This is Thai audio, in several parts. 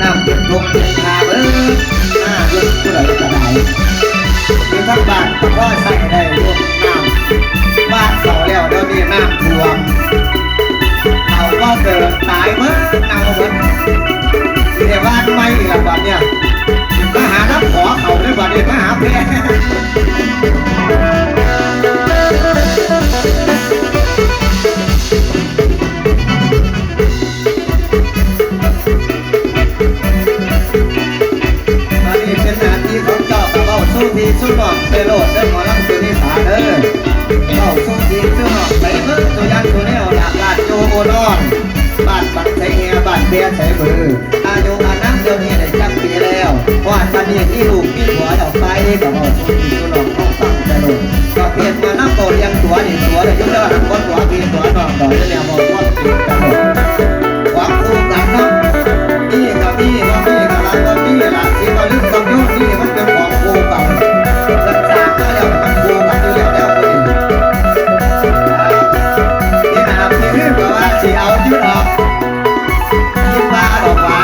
น้ำเก็บลงเก็บหาเบิ้งเย็นผู้ใดก็ได้อยู่ทั้งบ้านก็ใส่ได้ลูกน้ำบ้านเขาแล้วเดี๋ยวนี้น้ำท่วมเขาก็เกิดตายเบิ้งเน่าเบิ้งที่ได้บ้านไม่ละบ้านเนี่ยมาหาน้ำขอเขาด้วยบ้านนี้มาหาแพร่สู้ทีสู้หนอกไปโหลดได้หมอลำตัวนี้สาเด้อเข้าสู้ทีสู้หนอกไปเมื่อตัวยันตัวนี้เอาหลักลาดโจโอนอนบ้านบังใส่เงียบ้านเบียใส่มืออายุอานังเดี๋ยวนี้ได้จักปีแล้วว่าตอนนี้ที่ลูกที่หัวเอาไปก็เอาสู้ทีสู้หนอกเข้าฟังไปโหลดก็เปลี่ยนมาน้ำโตเลี้ยงตัวนี่ตัวได้ยุ่งแล้วทั้งคนตัวพี่ตัวนอกต่อจะเรียกว่าว่าปีกันหมดหวังคู่กันเนาะนี่กับนี่ก็นี่กับเราก็นี่ละที่เราลืมต้องยุ่งนี่มันเป็นของคู่กันรักษาก็แล้วมันคู่กันอยู่แล้วคนนี้นี่นะครับที่เรื่องว่าสิเอายืดออกคิดว่าดอกว่า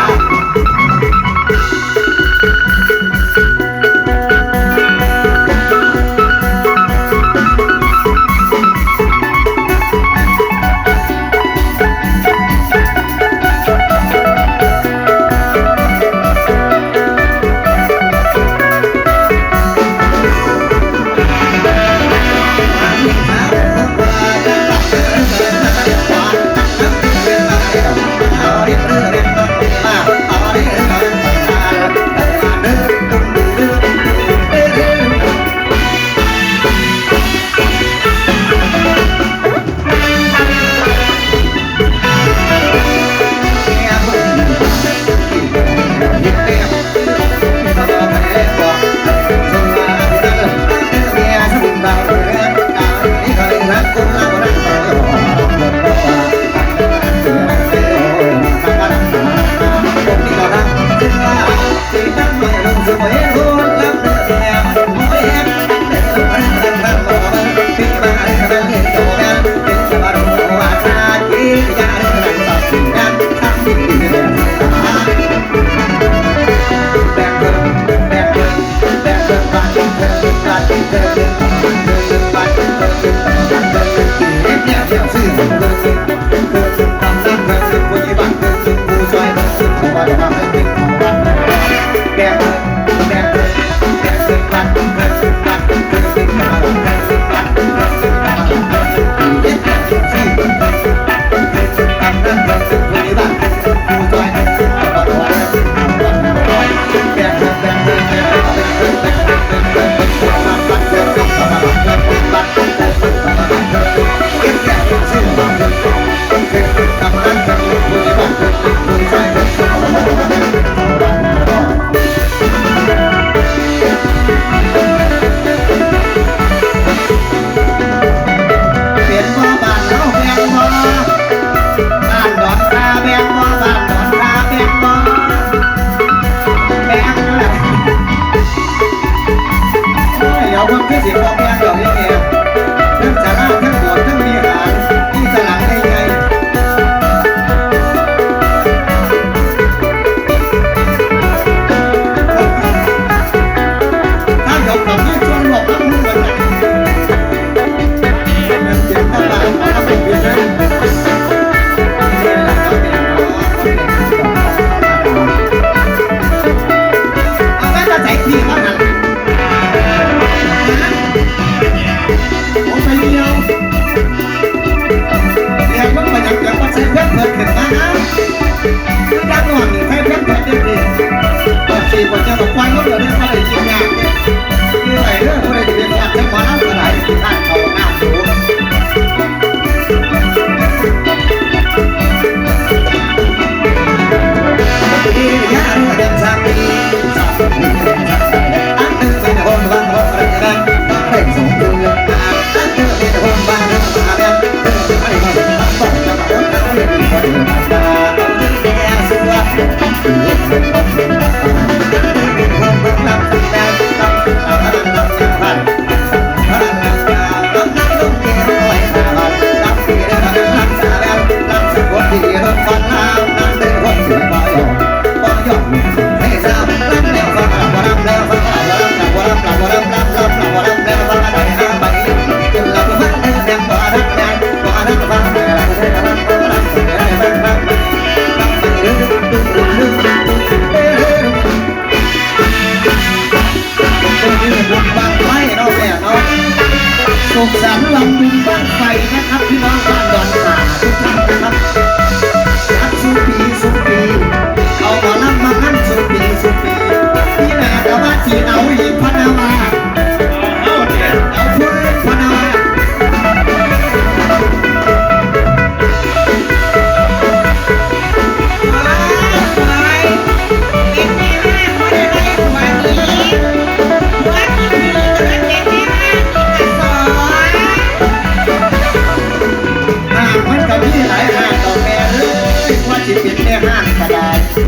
ที่รถฟันน้ำนั่งเดินรถถึงไป านก็ได้